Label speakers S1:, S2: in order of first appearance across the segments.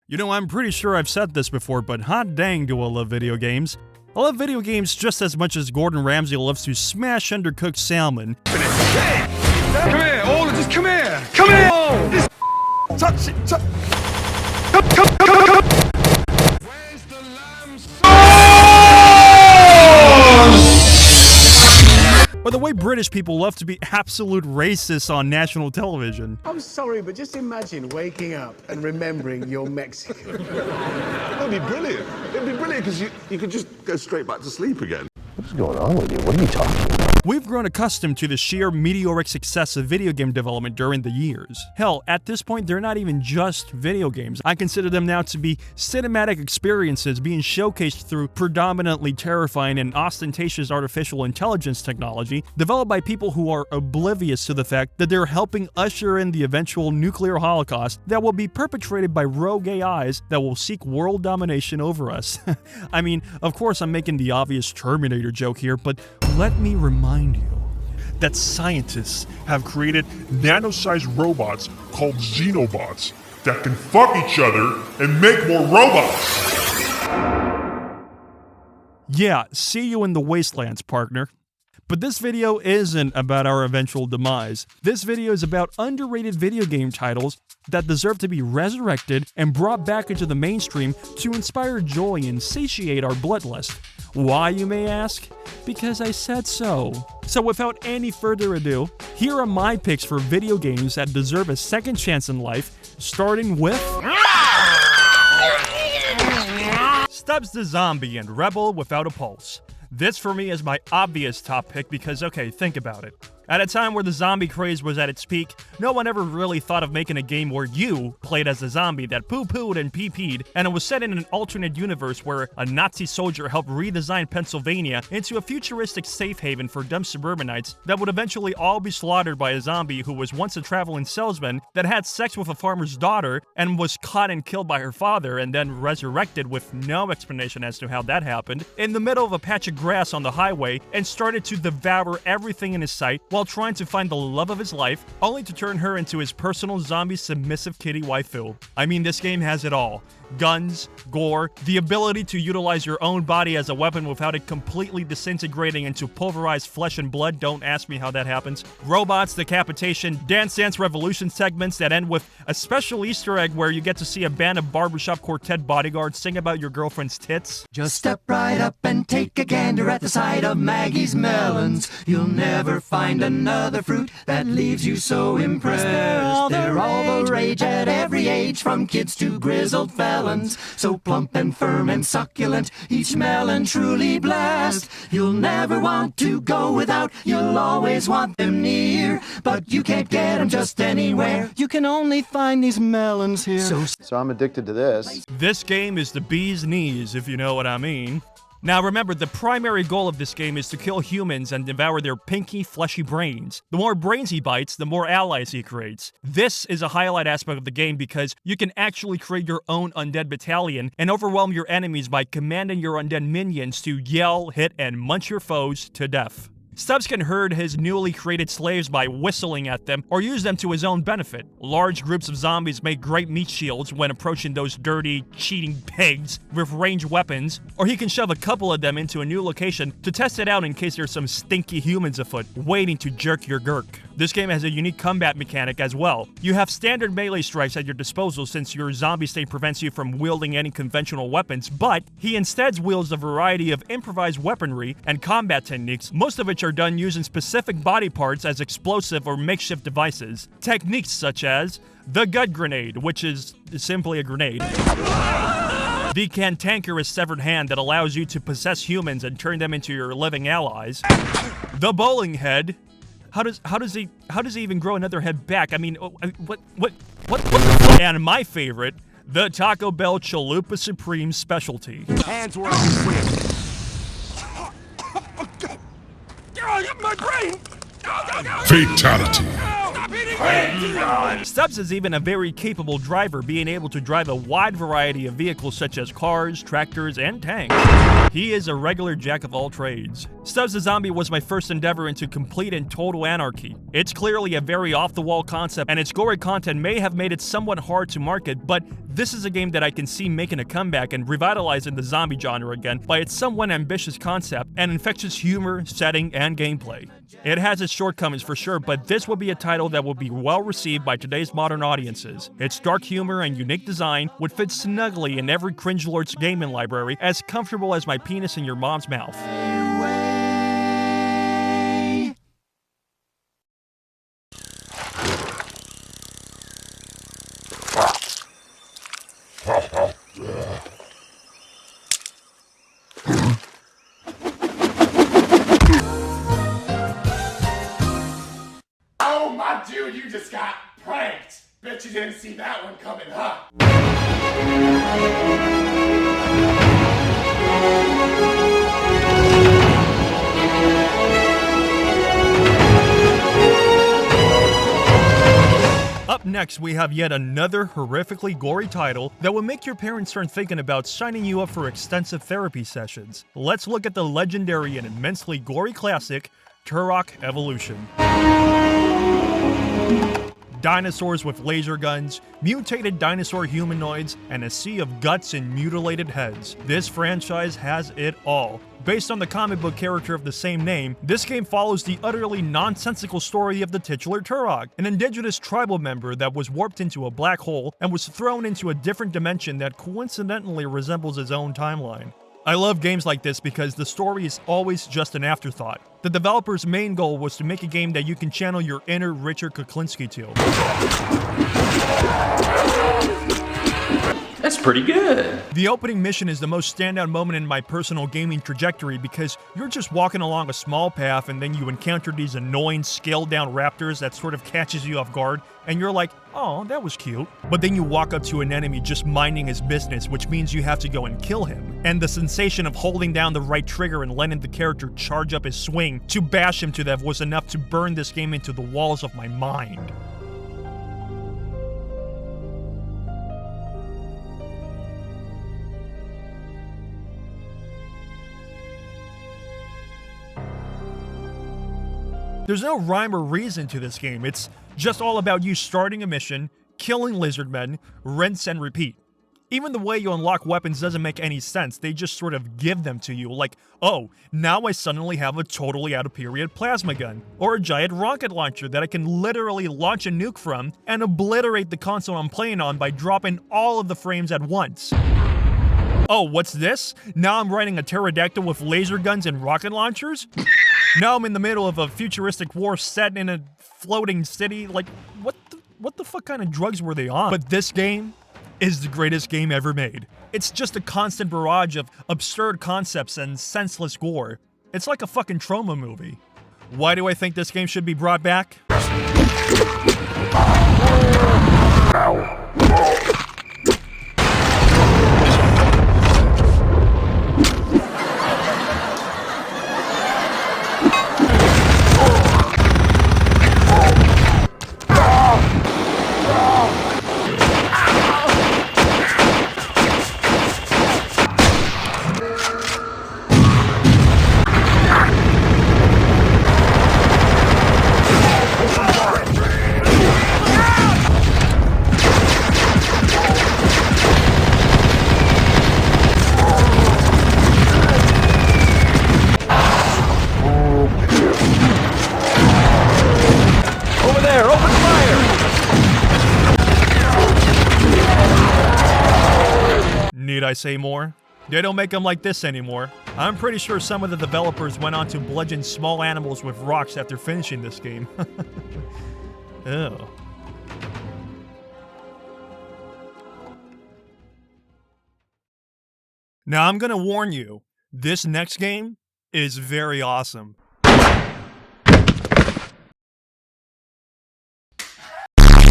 S1: You know, I'm pretty sure I've said this before, but hot dang do I love video games. I love video games just as much as Gordon Ramsay loves to smash undercooked salmon.
S2: Hey! Come here! All just come here! Come here! Oh! This touch it! Come! Where's the lamb?
S1: Or the way British people love to be absolute racists on national television.
S3: I'm sorry, but just imagine waking up and remembering you're Mexican.
S4: That'd be brilliant. It'd be brilliant because you could just go straight back to sleep again.
S5: What's going on with you? What are you talking about?
S1: We've grown accustomed to the sheer meteoric success of video game development during the years. Hell, at this point, they're not even just video games. I consider them now to be cinematic experiences being showcased through predominantly terrifying and ostentatious artificial intelligence technology developed by people who are oblivious to the fact that they're helping usher in the eventual nuclear holocaust that will be perpetrated by rogue AIs that will seek world domination over us. I mean, of course I'm making the obvious Terminator joke here, but let me remind you
S6: that scientists have created nano-sized robots called xenobots that can fuck each other and make more robots.
S1: Yeah, see you in the wastelands, partner. But this video isn't about our eventual demise. This video is about underrated video game titles that deserve to be resurrected and brought back into the mainstream to inspire joy and satiate our bloodlust. Why, you may ask? Because I said so. So without any further ado, here are my picks for video games that deserve a second chance in life, starting with Stubbs the Zombie and Rebel Without a Pulse. This for me is my obvious top pick because, okay, think about it. At a time where the zombie craze was at its peak, no one ever really thought of making a game where you played as a zombie that poo-pooed and pee-peed, and it was set in an alternate universe where a Nazi soldier helped redesign Pennsylvania into a futuristic safe haven for dumb suburbanites that would eventually all be slaughtered by a zombie who was once a traveling salesman that had sex with a farmer's daughter and was caught and killed by her father and then resurrected with no explanation as to how that happened in the middle of a patch of grass on the highway and started to devour everything in his sight while trying to find the love of his life, only to turn her into his personal zombie submissive kitty waifu. I mean, this game has it all. Guns, gore, the ability to utilize your own body as a weapon without it completely disintegrating into pulverized flesh and blood, don't ask me how that happens. Robots, decapitation, Dance Dance Revolution segments that end with a special Easter egg where you get to see a band of barbershop quartet bodyguards sing about your girlfriend's tits.
S7: Just step right up and take a gander at the sight of Maggie's melons. You'll never find another fruit that leaves you so impressed. They're all the rage at every age, from kids to grizzled fellas. So plump and firm and succulent, each melon truly blessed. You'll never want to go without, you'll always want them near. But you can't get them just anywhere, you can only find these melons here.
S5: So I'm addicted to this.
S1: This game is the bee's knees, if you know what I mean. Now remember, the primary goal of this game is to kill humans and devour their pinky, fleshy brains. The more brains he bites, the more allies he creates. This is a highlight aspect of the game because you can actually create your own undead battalion and overwhelm your enemies by commanding your undead minions to yell, hit, and munch your foes to death. Stubbs can herd his newly created slaves by whistling at them or use them to his own benefit. Large groups of zombies make great meat shields when approaching those dirty, cheating pigs with ranged weapons, or he can shove a couple of them into a new location to test it out in case there's some stinky humans afoot waiting to jerk your gurk. This game has a unique combat mechanic as well. You have standard melee strikes at your disposal since your zombie state prevents you from wielding any conventional weapons, but he instead wields a variety of improvised weaponry and combat techniques, most of which are done using specific body parts as explosive or makeshift devices. Techniques such as the gut grenade, which is simply a grenade. The cantankerous severed hand that allows you to possess humans and turn them into your living allies. The bowling head. How does he even grow another head back? I mean, what the fuck? And my favorite, the Taco Bell Chalupa Supreme specialty.
S2: Hands where I can swim. My brain!
S6: Fatality.
S1: Stubbs is even a very capable driver, being able to drive a wide variety of vehicles such as cars, tractors, and tanks. He is a regular jack of all trades. Stubbs the Zombie was my first endeavor into complete and total anarchy. It's clearly a very off-the-wall concept, and its gory content may have made it somewhat hard to market, but this is a game that I can see making a comeback and revitalizing the zombie genre again by its somewhat ambitious concept and infectious humor, setting, and gameplay. It has its shortcomings for sure, but this will be a title that will be well received by today's modern audiences. Its dark humor and unique design would fit snugly in every cringelord's gaming library, as comfortable as my penis in your mom's mouth.
S8: Oh, my dude, you just got pranked. Bet you didn't see that one coming, huh?
S1: Up next, we have yet another horrifically gory title that will make your parents start thinking about signing you up for extensive therapy sessions. Let's look at the legendary and immensely gory classic, TUROK Evolution. Dinosaurs with laser guns, mutated dinosaur humanoids, and a sea of guts and mutilated heads. This franchise has it all. Based on the comic book character of the same name, this game follows the utterly nonsensical story of the titular Turok, an indigenous tribal member that was warped into a black hole and was thrown into a different dimension that coincidentally resembles his own timeline. I love games like this because the story is always just an afterthought. The developer's main goal was to make a game that you can channel your inner Richard Kuklinski to.
S9: That's pretty good.
S1: The opening mission is the most standout moment in my personal gaming trajectory because you're just walking along a small path and then you encounter these annoying scaled-down raptors that sort of catches you off guard, and you're like, oh, that was cute. But then you walk up to an enemy just minding his business, which means you have to go and kill him. And the sensation of holding down the right trigger and letting the character charge up his swing to bash him to death was enough to burn this game into the walls of my mind. There's no rhyme or reason to this game. It's just all about you starting a mission, killing lizard men, rinse and repeat. Even the way you unlock weapons doesn't make any sense. They just sort of give them to you, like, oh, now I suddenly have a totally out-of-period plasma gun, or a giant rocket launcher that I can literally launch a nuke from and obliterate the console I'm playing on by dropping all of the frames at once. Oh, what's this? Now I'm riding a pterodactyl with laser guns and rocket launchers? Now I'm in the middle of a futuristic war set in a floating city? Like, what the fuck kind of drugs were they on? But this game is the greatest game ever made. It's just a constant barrage of absurd concepts and senseless gore. It's like a fucking trauma movie. Why do I think this game should be brought back? Need I say more? They don't make them like this anymore. I'm pretty sure some of the developers went on to bludgeon small animals with rocks after finishing this game. Ew. Now I'm gonna warn you, this next game is very awesome.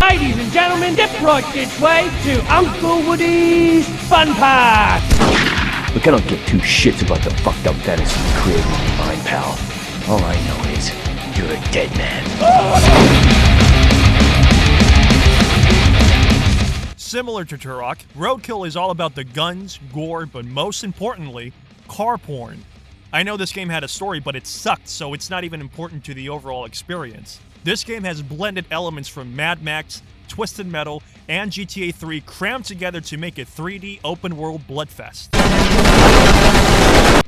S10: Ladies and gentlemen, get right this way to Uncle Woody's Fun Park!
S11: Look, I don't give two shits about the fucked up fantasy you created in your mind, pal. All I know is, you're a dead man.
S1: Similar to Turok, Roadkill is all about the guns, gore, but most importantly, car porn. I know this game had a story, but it sucked, so it's not even important to the overall experience. This game has blended elements from Mad Max, Twisted Metal, and GTA 3 crammed together to make a 3D open-world bloodfest.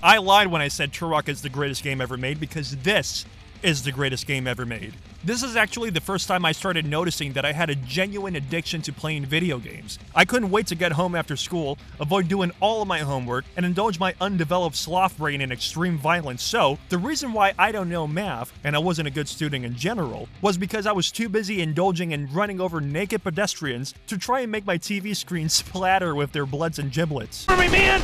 S1: I lied when I said Turok is the greatest game ever made, because this is the greatest game ever made. This is actually the first time I started noticing that I had a genuine addiction to playing video games. I couldn't wait to get home after school, avoid doing all of my homework, and indulge my undeveloped sloth brain in extreme violence. So, the reason why I don't know math, and I wasn't a good student in general, was because I was too busy indulging in running over naked pedestrians to try and make my TV screen splatter with their bloods and giblets.
S10: For me, man!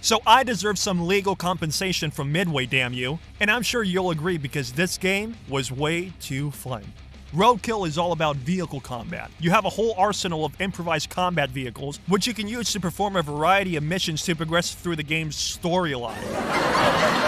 S1: So I deserve some legal compensation from Midway, damn you. And I'm sure you'll agree because this game was way too fun. Roadkill is all about vehicle combat. You have a whole arsenal of improvised combat vehicles, which you can use to perform a variety of missions to progress through the game's storyline.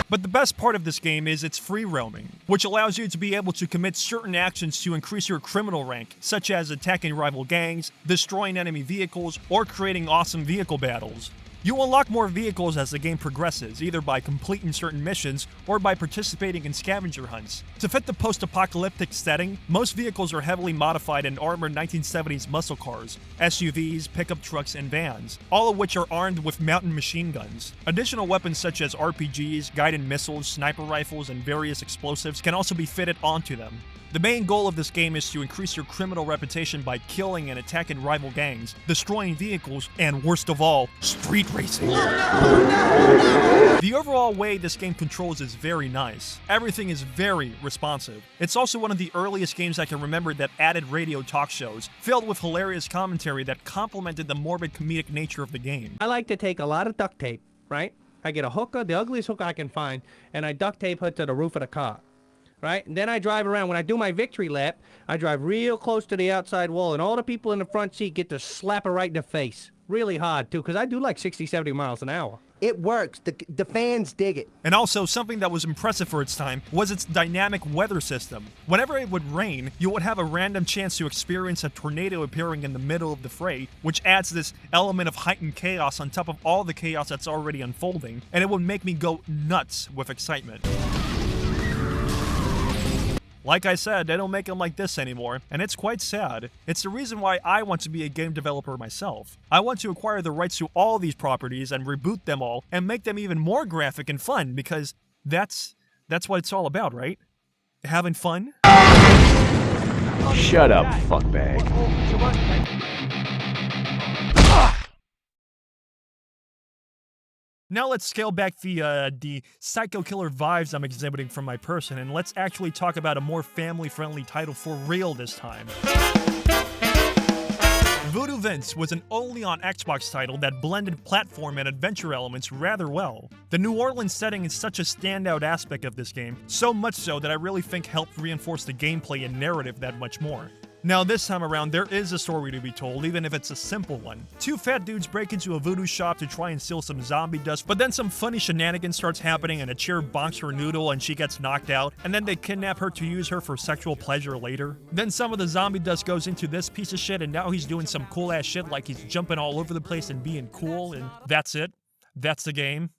S1: But the best part of this game is its free roaming, which allows you to be able to commit certain actions to increase your criminal rank, such as attacking rival gangs, destroying enemy vehicles, or creating awesome vehicle battles. You unlock more vehicles as the game progresses, either by completing certain missions or by participating in scavenger hunts. To fit the post-apocalyptic setting, most vehicles are heavily modified and armored 1970s muscle cars, SUVs, pickup trucks, and vans, all of which are armed with mountain machine guns. Additional weapons such as RPGs, guided missiles, sniper rifles, and various explosives can also be fitted onto them. The main goal of this game is to increase your criminal reputation by killing and attacking rival gangs, destroying vehicles, and worst of all, street racing. The overall way this game controls is very nice. Everything is very responsive. It's also one of the earliest games I can remember that added radio talk shows, filled with hilarious commentary that complemented the morbid comedic nature of the game.
S10: I like to take a lot of duct tape, right? I get a hooker, the ugliest hooker I can find, and I duct tape her to the roof of the car. Right? And then I drive around. When I do my victory lap, I drive real close to the outside wall, and all the people in the front seat get to slap her right in the face. Really hard, too, because I do like 60, 70 miles an hour.
S9: It works. The fans dig it.
S1: And also, something that was impressive for its time was its dynamic weather system. Whenever it would rain, you would have a random chance to experience a tornado appearing in the middle of the fray, which adds this element of heightened chaos on top of all the chaos that's already unfolding, and it would make me go nuts with excitement. Like I said, they don't make them like this anymore, and it's quite sad. It's the reason why I want to be a game developer myself. I want to acquire the rights to all these properties and reboot them all and make them even more graphic and fun, because that's what it's all about, right? Having fun?
S11: Shut up, fuckbag.
S1: Now let's scale back the psycho killer vibes I'm exhibiting from my person, and let's actually talk about a more family-friendly title for real this time. VOODOO Vince was an only on Xbox title that blended platform and adventure elements rather well. The New Orleans setting is such a standout aspect of this game, so much so that I really think helped reinforce the gameplay and narrative that much more. Now this time around, there is a story to be told, even if it's a simple one. Two fat dudes break into a voodoo shop to try and steal some zombie dust, but then some funny shenanigans starts happening and a chair bonks her noodle and she gets knocked out, and then they kidnap her to use her for sexual pleasure later. Then some of the zombie dust goes into this piece of shit, and now he's doing some cool ass shit like he's jumping all over the place and being cool, and that's it. That's the game.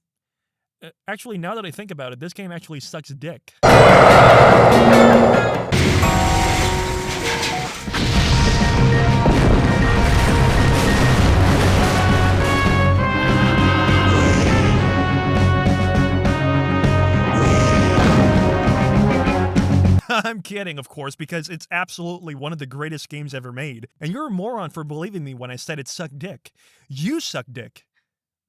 S1: Actually, now that I think about it, this game actually sucks dick. I'm kidding, of course, because it's absolutely one of the greatest games ever made, and you're a moron for believing me when I said it sucked dick. You suck dick.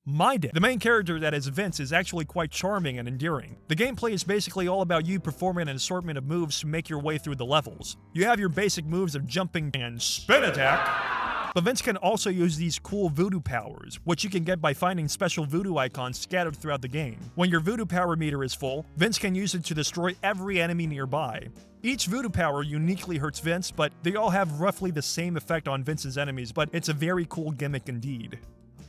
S1: My dick. The main character, that is Vince, is actually quite charming and endearing. The gameplay is basically all about you performing an assortment of moves to make your way through the levels. You have your basic moves of jumping and spin attack, but Vince can also use these cool voodoo powers, which you can get by finding special voodoo icons scattered throughout the game. When your voodoo power meter is full, Vince can use it to destroy every enemy nearby. Each voodoo power uniquely hurts Vince, but they all have roughly the same effect on Vince's enemies, but it's a very cool gimmick indeed.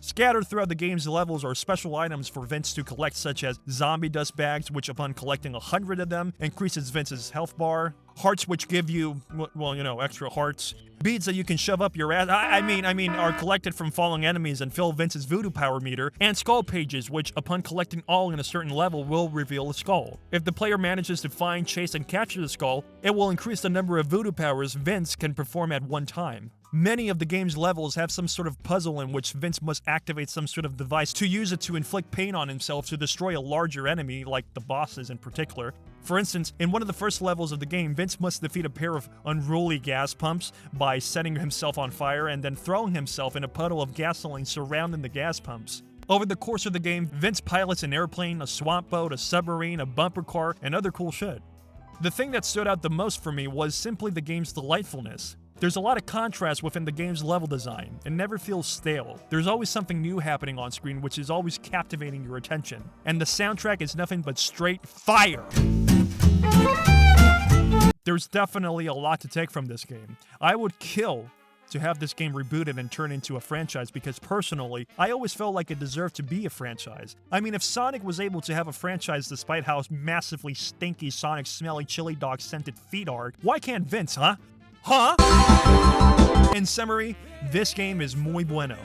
S1: Scattered throughout the game's levels are special items for Vince to collect, such as zombie dust bags, which upon collecting 100 of them increases Vince's health bar, hearts which give you, well, you know, extra hearts, beads that you can shove up your ass, I mean, are collected from falling enemies and fill Vince's voodoo power meter, and skull pages, which upon collecting all in a certain level will reveal a skull. If the player manages to find, chase, and capture the skull, it will increase the number of voodoo powers Vince can perform at one time. Many of the game's levels have some sort of puzzle in which Vince must activate some sort of device to use it to inflict pain on himself to destroy a larger enemy, like the bosses in particular. For instance, in one of the first levels of the game, Vince must defeat a pair of unruly gas pumps by setting himself on fire and then throwing himself in a puddle of gasoline surrounding the gas pumps. Over the course of the game, Vince pilots an airplane, a swamp boat, a submarine, a bumper car, and other cool shit. The thing that stood out the most for me was simply the game's delightfulness. There's a lot of contrast within the game's level design. It never feels stale. There's always something new happening on screen, which is always captivating your attention. And the soundtrack is nothing but straight fire! There's definitely a lot to take from this game. I would kill to have this game rebooted and turned into a franchise because personally, I always felt like it deserved to be a franchise. I mean, if Sonic was able to have a franchise despite how massively stinky Sonic's smelly chili dog scented feet are, why can't Vince, huh? Huh? In summary, this game is muy bueno.